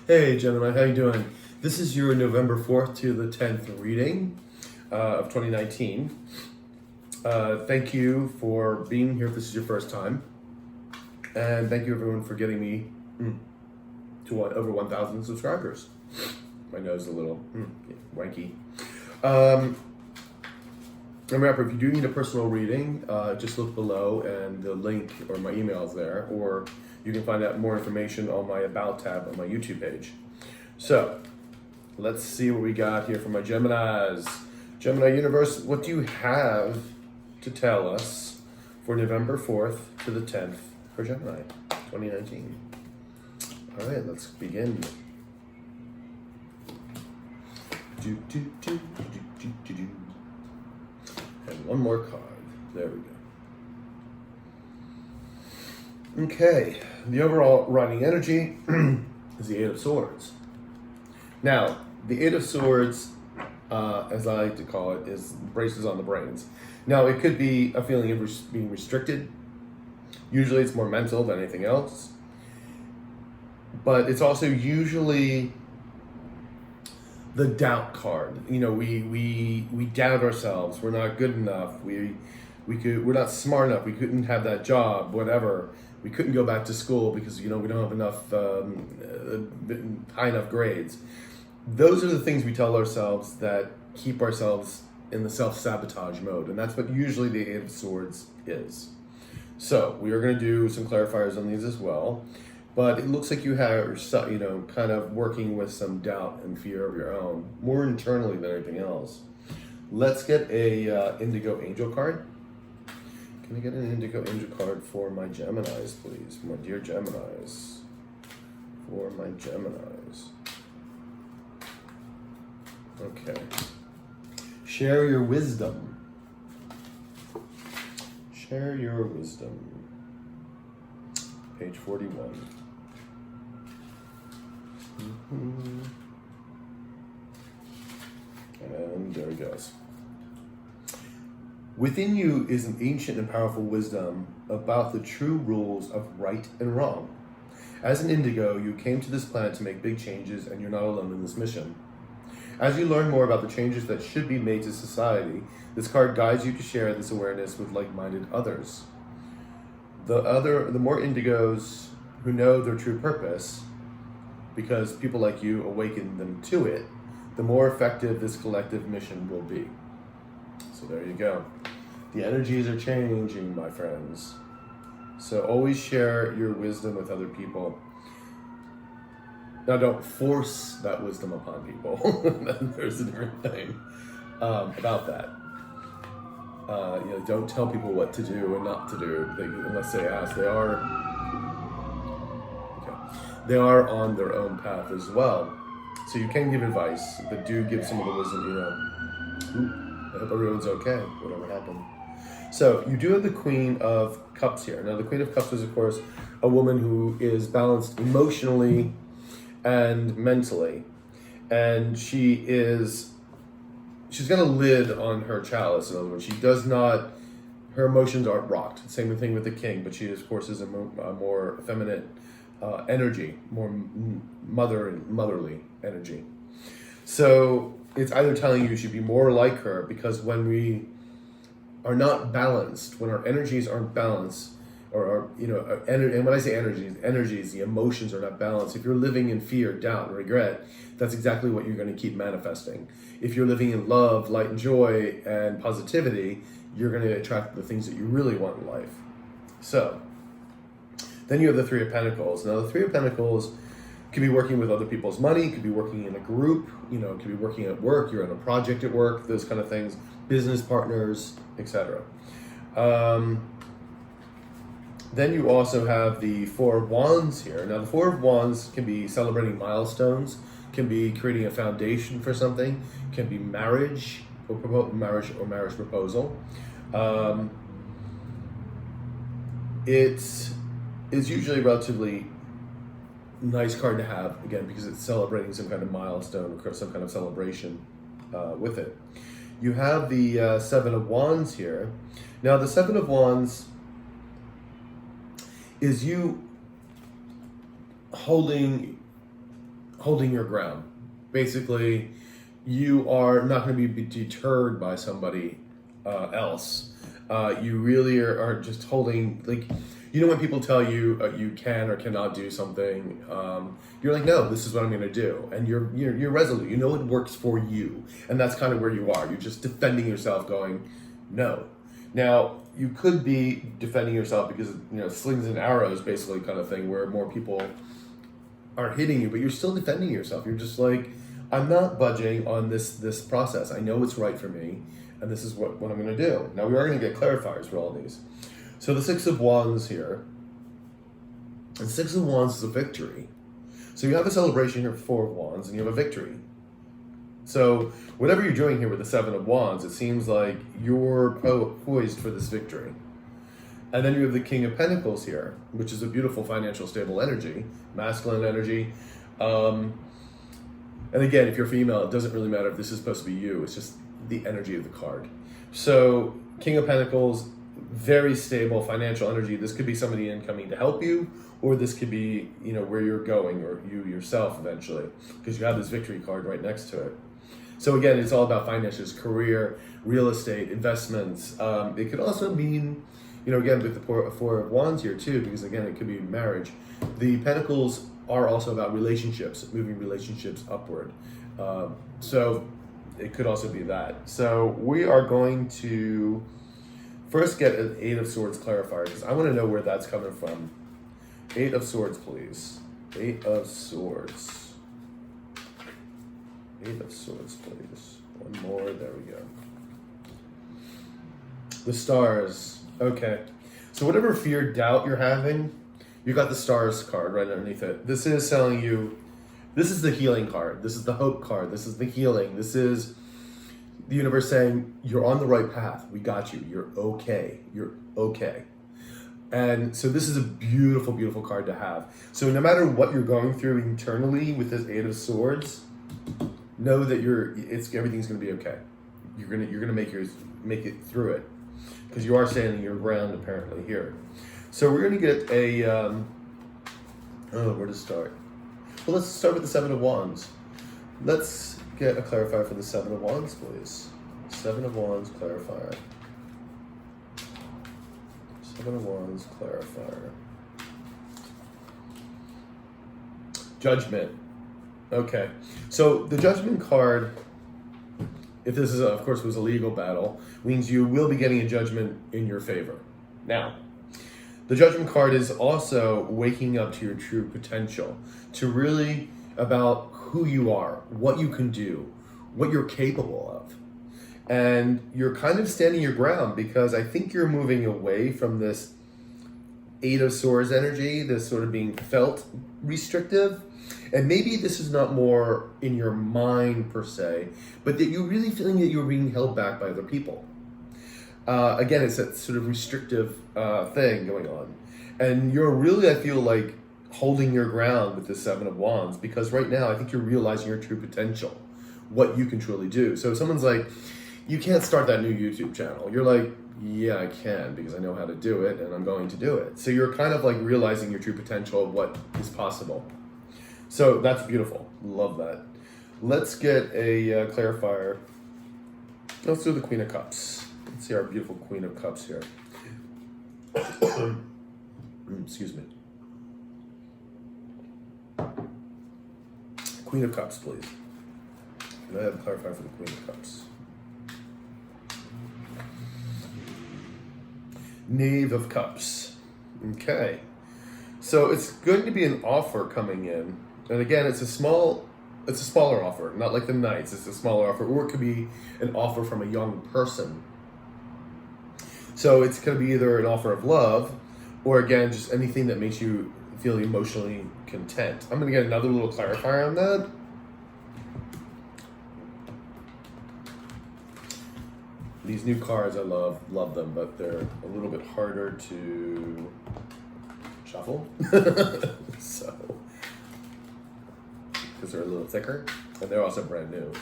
Hey, Gemini, how you doing? This is your November 4th to the 10th reading of 2019. Thank you for being here if this is your first time. And thank you everyone for getting me to over 1,000 subscribers. My nose is a little wanky. Remember, if you do need a personal reading, just look below and the link or my email is there, or you can find out more information on my About tab on my YouTube page. So, let's see what we got here for my Geminis. Gemini Universe, what do you have to tell us for November 4th to the 10th for Gemini 2019? All right, let's begin. And one more card. There we go. Okay, the overall running energy is the Eight of Swords. Now, the Eight of Swords, as I like to call it, is braces on the brains. Now, it could be a feeling of being restricted. Usually it's more mental than anything else. But it's also usually the doubt card. You know, we doubt ourselves. We're not good enough. We're not smart enough. We couldn't have that job, whatever. We couldn't go back to school because, you know, we don't have enough high enough grades. Those are the things we tell ourselves that keep ourselves in the self-sabotage mode, and that's what usually the Eight of Swords is. So we are going to do some clarifiers on these as well, but it looks like you have, you know, kind of working with some doubt and fear of your own, more internally than anything else. Let's get a Indigo Angel card. Can I get an Indigo Angel card for my Geminis, please? My dear Geminis. For my Geminis. Okay. Share your wisdom. Share your wisdom. Page 41. And there it goes. Within you is an ancient and powerful wisdom about the true rules of right and wrong. As an Indigo, you came to this planet to make big changes, and you're not alone in this mission. As you learn more about the changes that should be made to society, this card guides you to share this awareness with like-minded others. The more Indigos who know their true purpose, because people like you awaken them to it, the more effective this collective mission will be. So there you go. The energies are changing, my friends. So always share your wisdom with other people. Now, don't force that wisdom upon people. There's a different thing about that. You know, don't tell people what to do and not to do unless they ask. They are on their own path as well. So you can give advice, but do give some of the wisdom. You know, I hope everyone's okay, whatever happened. So you do have the Queen of Cups here. Now, the Queen of Cups is, of course, a woman who is balanced emotionally and mentally, and she's got a lid on her chalice. In other words, her emotions aren't rocked. Same thing with the King, but she, of course, is a more effeminate energy, more motherly energy. So it's either telling you should be more like her, because when we are not balanced, when our energies aren't balanced, or and when I say energies, the emotions are not balanced. If you're living in fear, doubt, and regret, that's exactly what you're going to keep manifesting. If you're living in love, light, and joy, and positivity, you're going to attract the things that you really want in life. So then you have the Three of Pentacles. Now the Three of Pentacles could be working with other people's money, could be working in a group, could be working at work, you're on a project at work, those kind of things, business partners, etc. Then you also have the Four of Wands here. Now the Four of Wands can be celebrating milestones, can be creating a foundation for something, can be marriage or marriage proposal. It is usually a relatively nice card to have, again, because it's celebrating some kind of milestone or some kind of celebration with it. You have the Seven of Wands here. Now the Seven of Wands is you holding your ground. Basically, you are not going to be deterred by somebody else. You really are just holding, like, when people tell you you can or cannot do something, you're like, no, this is what I'm going to do, and you're resolute. You know it works for you, and that's kind of where you are. You're just defending yourself, going, no. Now you could be defending yourself because slings and arrows, basically, kind of thing, where more people are hitting you, but you're still defending yourself. You're just like, I'm not budging on this process. I know it's right for me, and this is what I'm going to do. Now we are going to get clarifiers for all these. So the Six of Wands here, and Six of Wands is a victory. So you have a celebration here for Four of Wands, and you have a victory. So whatever you're doing here with the Seven of Wands, it seems like you're poised for this victory. And then you have the King of Pentacles here, which is a beautiful financial stable energy, masculine energy. And again, if you're female, it doesn't really matter if this is supposed to be you. It's just the energy of the card. So King of Pentacles, very stable financial energy. This could be somebody incoming to help you, or this could be, where you're going, or you yourself eventually, because you have this victory card right next to it. So again, it's all about finances, career, real estate, investments. It could also mean, again, with the Four of Wands here too, because again, it could be marriage. The Pentacles are also about relationships, moving relationships upward. So it could also be that. So we are going to first get an Eight of Swords clarifier, because I want to know where that's coming from. Eight of Swords, please. Eight of Swords. Eight of Swords, please. One more. There we go. The Stars. Okay. So whatever fear, doubt you're having, you got the Stars card right underneath it. This is telling you, this is the healing card. This is the hope card. This is the healing. This is the universe saying, you're on the right path. We got you. You're okay. You're okay. And so this is a beautiful, beautiful card to have. So no matter what you're going through internally with this Eight of Swords, know that everything's going to be okay. You're gonna make it through it, because you are standing your ground apparently here. So we're going to get a where to start? Well, let's start with the Seven of Wands. Let's get a clarifier for the Seven of Wands, please. Seven of Wands clarifier. Seven of Wands clarifier. Judgment. Okay. So the Judgment card, if this is, of course, was a legal battle, means you will be getting a judgment in your favor. Now, the Judgment card is also waking up to your true potential, to really about who you are, what you can do, what you're capable of. And you're kind of standing your ground, because I think you're moving away from this Eight of Swords energy, this sort of being felt restrictive. And maybe this is not more in your mind per se, but that you're really feeling that you're being held back by other people. Again, it's that sort of restrictive thing going on. And you're really, I feel like, holding your ground with the Seven of Wands, because right now I think you're realizing your true potential, what you can truly do. So if someone's like, you can't start that new YouTube channel. You're like, yeah, I can because I know how to do it and I'm going to do it. So you're kind of like realizing your true potential of what is possible. So that's beautiful. Love that. Let's get a clarifier. Let's do the Queen of Cups. Let's see our beautiful Queen of Cups here. Excuse me. Queen of Cups, please. Can I have a clarifier for the Queen of Cups? Knave of Cups. Okay. So it's going to be an offer coming in. And again, it's a smaller offer, not like the Knights. It's a smaller offer, or it could be an offer from a young person. So it's going to be either an offer of love, or again, just anything that makes you feel emotionally content. I'm going to get another little clarifier on that. These new cards, I love them, but they're a little bit harder to shuffle. So, because they're a little thicker, and they're also brand new.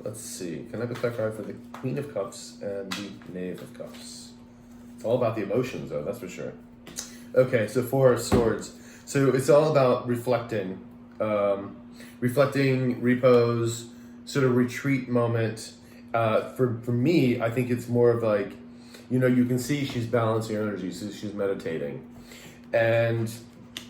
Let's see. Can I have a clarifier for the Queen of Cups and the Knave of Cups? It's all about the emotions, though, that's for sure. Okay, so 4 of Swords. So it's all about reflecting, repose, sort of retreat moment. For me, I think it's more of like, you can see she's balancing her energy, so she's meditating. And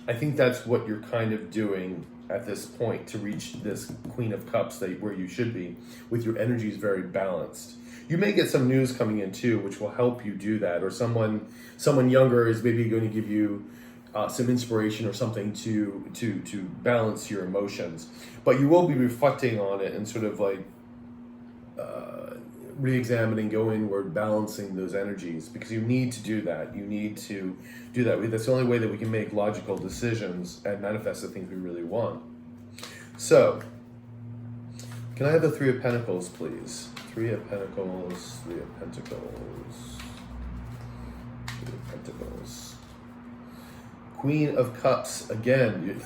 I think that's what you're kind of doing at this point to reach this Queen of Cups where you should be, with your energies very balanced. You may get some news coming in too, which will help you do that, or someone younger is maybe going to give you some inspiration or something to balance your emotions. But you will be reflecting on it and sort of like re-examining, going inward, balancing those energies, because you need to do that. You need to do that. That's the only way that we can make logical decisions and manifest the things we really want. So, can I have the 3 of Pentacles, please? 3 of Pentacles, 3 of Pentacles, 3 of Pentacles. Queen of Cups, again.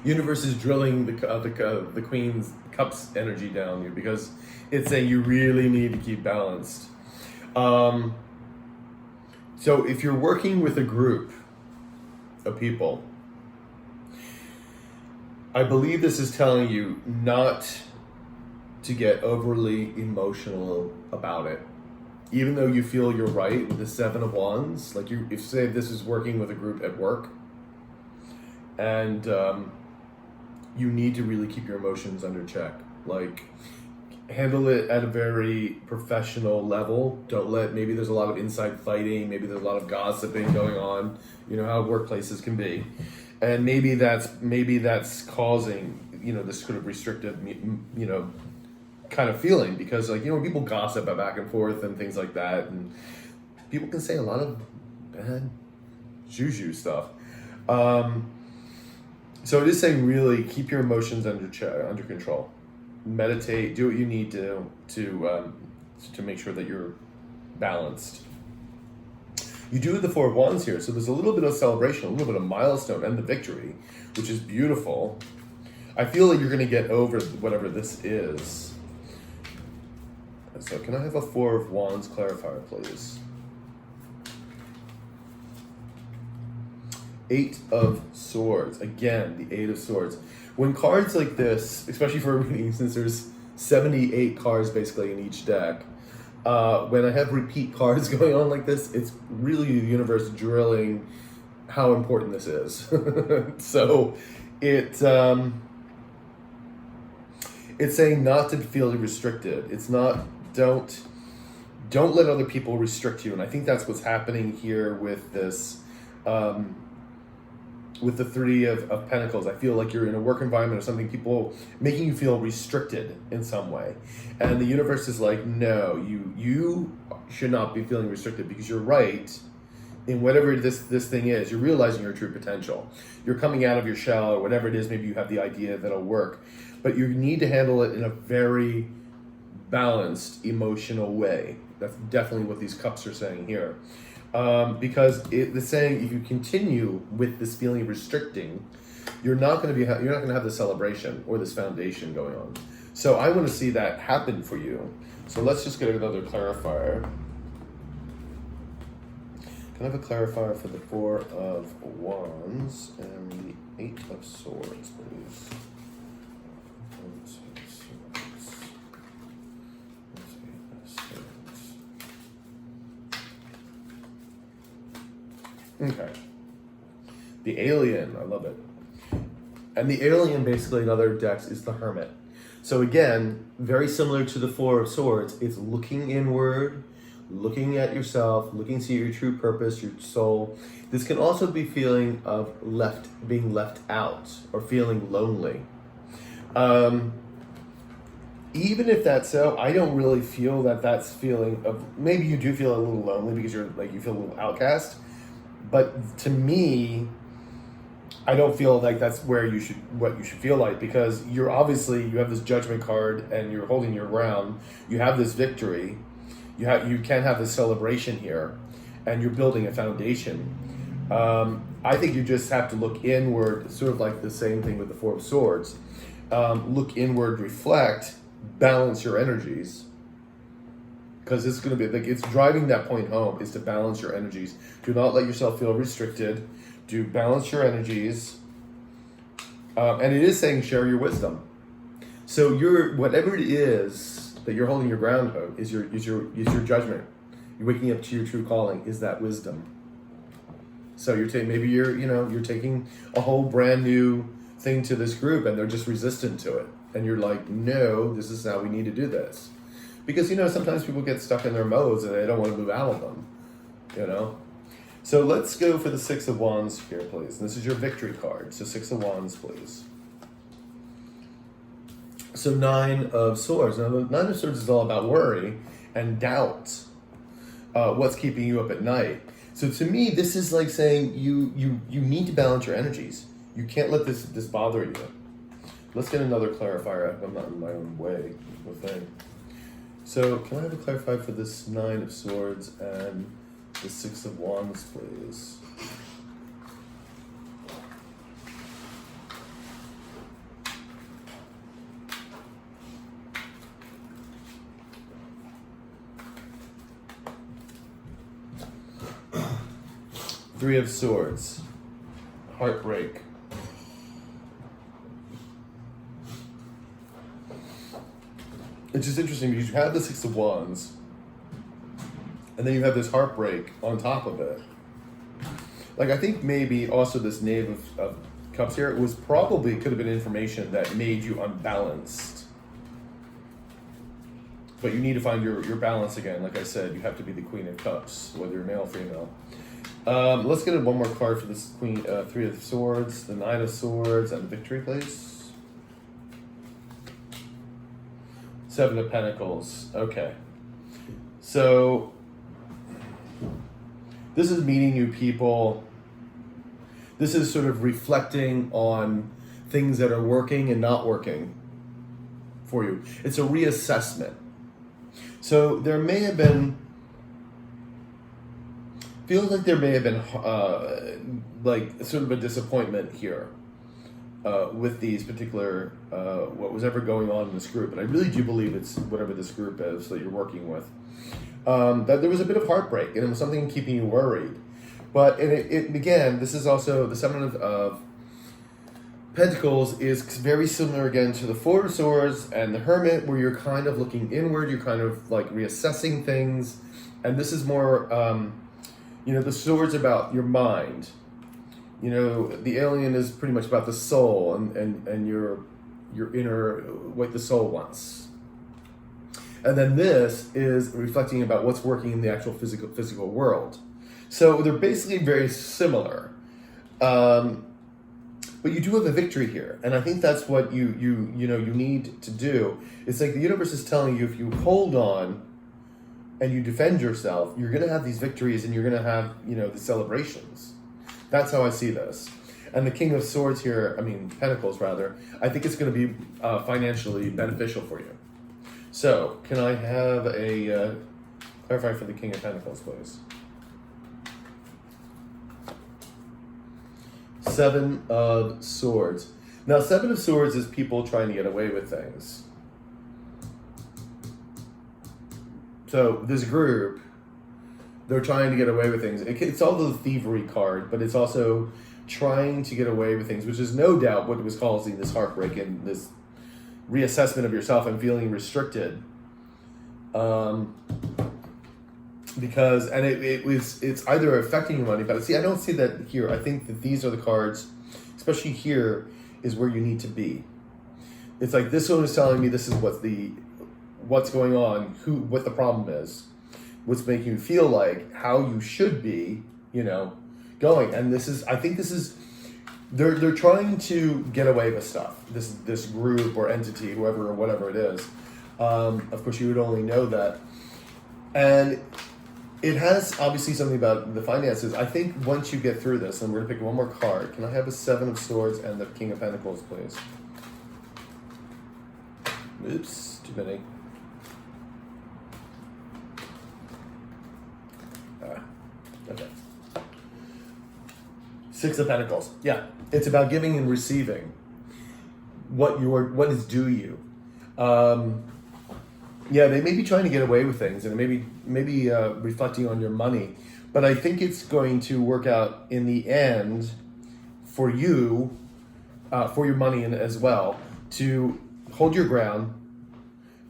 Universe is drilling the Queen's Cups energy down here, because it's saying you really need to keep balanced. So if you're working with a group of people, I believe this is telling you not to get overly emotional about it. Even though you feel you're right with the 7 of Wands, like if say this is working with a group at work, and you need to really keep your emotions under check. Like, handle it at a very professional level. Don't let, maybe there's a lot of inside fighting, maybe there's a lot of gossiping going on, how workplaces can be. And maybe that's causing, this sort of restrictive, kind of feeling, because people gossip back and forth and things like that, and people can say a lot of bad juju stuff. So it is saying really keep your emotions under control. Meditate, do what you need to make sure that you're balanced. You do have the 4 of Wands here, so there's a little bit of celebration, a little bit of milestone, and the victory, which is beautiful. I feel like you're going to get over whatever this is. So can I have a 4 of Wands clarifier, please? 8 of Swords. Again, the 8 of Swords. When cards like this, especially for a reading, since there's 78 cards basically in each deck, when I have repeat cards going on like this, it's really the universe drilling how important this is. So it's saying not to feel restricted. It's not, don't let other people restrict you. And I think that's what's happening here with this, with the 3 of Pentacles. I feel like you're in a work environment or something, people making you feel restricted in some way. And the universe is like, no, you should not be feeling restricted, because you're right in whatever this thing is. You're realizing your true potential. You're coming out of your shell, or whatever it is. Maybe you have the idea that'll work, but you need to handle it in a very balanced, emotional way. That's definitely what these cups are saying here. Because it's saying if you continue with this feeling of restricting, you're not going to have the celebration or this foundation going on. So I want to see that happen for you. So let's just get another clarifier. Can I have a clarifier for the Four of Wands and the Eight of Swords, please? Okay. The Alien, I love it. And the Alien, basically, in other decks, is the Hermit. So again, very similar to the Four of Swords, it's looking inward, looking at yourself, looking to see your true purpose, your soul. This can also be feeling of being left out or feeling lonely. Even if that's so, I don't really feel that that's feeling of, maybe you do feel a little lonely because you feel a little outcast. But to me, I don't feel like that's what you should feel like, because you have this Judgment card and you're holding your ground. You have this victory. You can have this celebration here, and you're building a foundation. I think you just have to look inward, sort of like the same thing with the Four of Swords. Look inward, reflect, balance your energies. Because it's going to be it's driving that point home is to balance your energies. Do not let yourself feel restricted. Do balance your energies. And it is saying share your wisdom. So whatever it is that you're holding your ground of is your judgment. You're waking up to your true calling is that wisdom. So you're taking a whole brand new thing to this group and they're just resistant to it. And you're like, no, this is how we need to do this. Because, sometimes people get stuck in their modes and they don't want to move out of them, So let's go for the Six of Wands here, please. And this is your victory card. So 6 of Wands, please. So 9 of Swords. Now, the 9 of Swords is all about worry and doubt. What's keeping you up at night. So to me, this is like saying you need to balance your energies. You can't let this bother you. Let's get another clarifier. I'm not in my own way. Thing. So can I have a clarifier for this 9 of Swords and the 6 of Wands, please? Three of Swords, heartbreak. It's just interesting because you have the 6 of Wands, and then you have this heartbreak on top of it. Like, I think maybe also this Knave of Cups here could have been information that made you unbalanced. But you need to find your balance again. Like I said, you have to be the Queen of Cups, whether you're male or female. Let's get one more card for this Queen, 3 of Swords, the 9 of Swords, and the victory, please. 7 of Pentacles. Okay. So this is meeting new people. This is sort of reflecting on things that are working and not working for you. It's a reassessment. So there may have been, feels like there may have been like sort of a disappointment here with these particular, what was ever going on in this group. And I really do believe it's whatever this group is that you're working with. That there was a bit of heartbreak and it was something keeping you worried. But it again, this is also the 7 of Pentacles is very similar again to the 4 of Swords and the Hermit, where you're kind of looking inward, you're kind of like reassessing things. And this is more, the Sword's about your mind. The Alien is pretty much about the soul and your inner, what the soul wants. And then this is reflecting about what's working in the actual physical world. So they're basically very similar. But you do have a victory here. And I think that's what you need to do. It's like the universe is telling you, if you hold on and you defend yourself, you're going to have these victories and you're going to have, the celebrations. That's how I see this. And the King of Swords here, Pentacles rather, I think it's going to be financially beneficial for you. So, can I have a clarifier for the King of Pentacles, please? 7 of Swords. Now, 7 of Swords is people trying to get away with things. So this group, they're trying to get away with things. It's also the thievery card, but it's also trying to get away with things, which is no doubt what was causing this heartbreak and this reassessment of yourself and feeling restricted. Because, and it's either affecting your money, but see, I don't see that here. I think that these are the cards, especially here, is where you need to be. It's like this one is telling me this is what's going on, what the problem is, what's making you feel like how you should be, going. And I think this is, they're trying to get away with stuff. This group or entity, whoever or whatever it is. Of course, you would only know that. And it has obviously something about the finances. I think once you get through this, and we're going to pick one more card. Can I have a 7 of Swords and the King of Pentacles, please? Oops, too many. Okay. 6 of Pentacles. Yeah, it's about giving and receiving. What is due you. Yeah, they may be trying to get away with things, and maybe reflecting on your money, but I think it's going to work out in the end for you, for your money as well, to hold your ground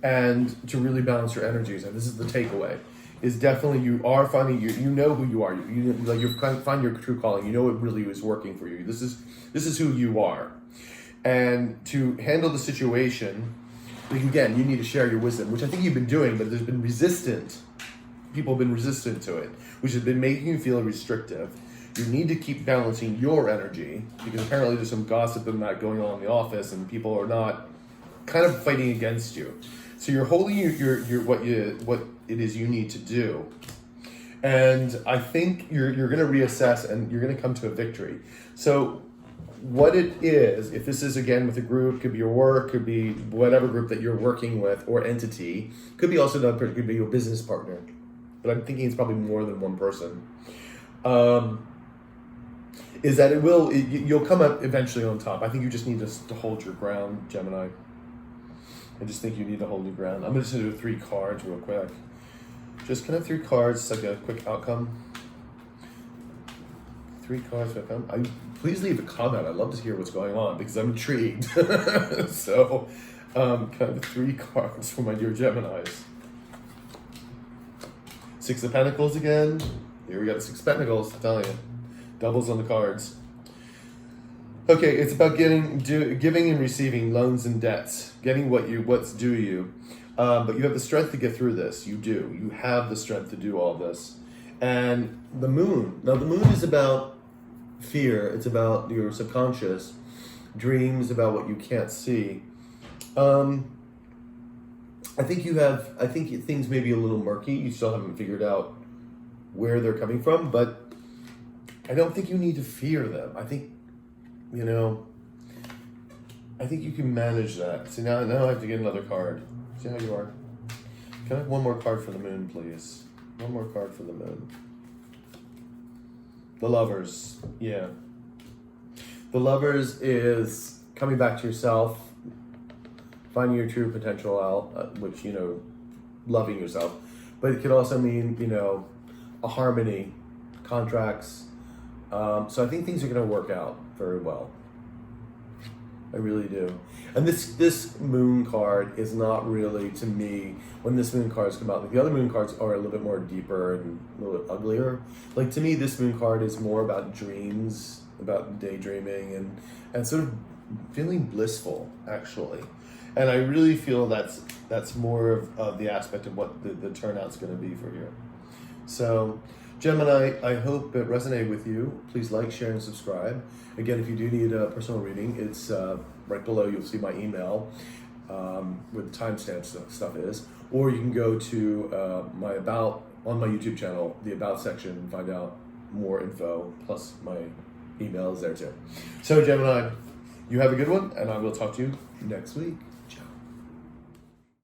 and to really balance your energies. And this is the takeaway: is definitely you are finding you know who you are. You find your true calling. You know what really is working for you. This is who you are, and to handle the situation. Like again, you need to share your wisdom, which I think you've been doing, but there's been people have been resistant to it, which has been making you feel restrictive. You need to keep balancing your energy, because apparently there's some gossip and that going on in the office, and people are not kind of fighting against you. So you're holding your what it is you need to do. And I think you're going to reassess and you're going to come to a victory. So what it is, if this is again with a group, could be your work, could be whatever group that you're working with or entity, could be also another, could be your business partner, but I'm thinking it's probably more than one person. Is that you'll come up eventually on top. I think you just need to hold your ground, Gemini. I just think you need to hold your ground. I'm just going to do 3 cards real quick. Just kind of 3 cards, like a quick outcome. 3 cards for outcome. Please leave a comment. I'd love to hear what's going on because I'm intrigued. So, kind of 3 cards for my dear Geminis. 6 of Pentacles again. Here we got the 6 of Pentacles, I'm telling you. Doubles on the cards. Okay, it's about giving and receiving loans and debts. Getting what's due you. But you have the strength to get through this. You do. You have the strength to do all this. And the moon. Now, the moon is about fear. It's about your subconscious dreams, about what you can't see. I think things may be a little murky. You still haven't figured out where they're coming from, but I don't think you need to fear them. I think you can manage that. See, now I have to get another card. See how you are? Can I have one more card for the moon, please? One more card for the moon. The Lovers, yeah. The Lovers is coming back to yourself, finding your true potential out, which, loving yourself. But it could also mean, a harmony, contracts. So I think things are going to work out very well. I really do. And this moon card is not really, to me, when this moon cards come out, like the other moon cards are a little bit more deeper and a little bit uglier. Like to me, this moon card is more about dreams, about daydreaming and sort of feeling blissful, actually. And I really feel that's more of the aspect of what the turnout's going to be for you. So, Gemini, I hope it resonated with you. Please like, share, and subscribe. Again, if you do need a personal reading, it's right below. You'll see my email where the timestamp stuff is. Or you can go to on my YouTube channel, the About section, and find out more info, plus my email is there too. So, Gemini, you have a good one, and I will talk to you next week.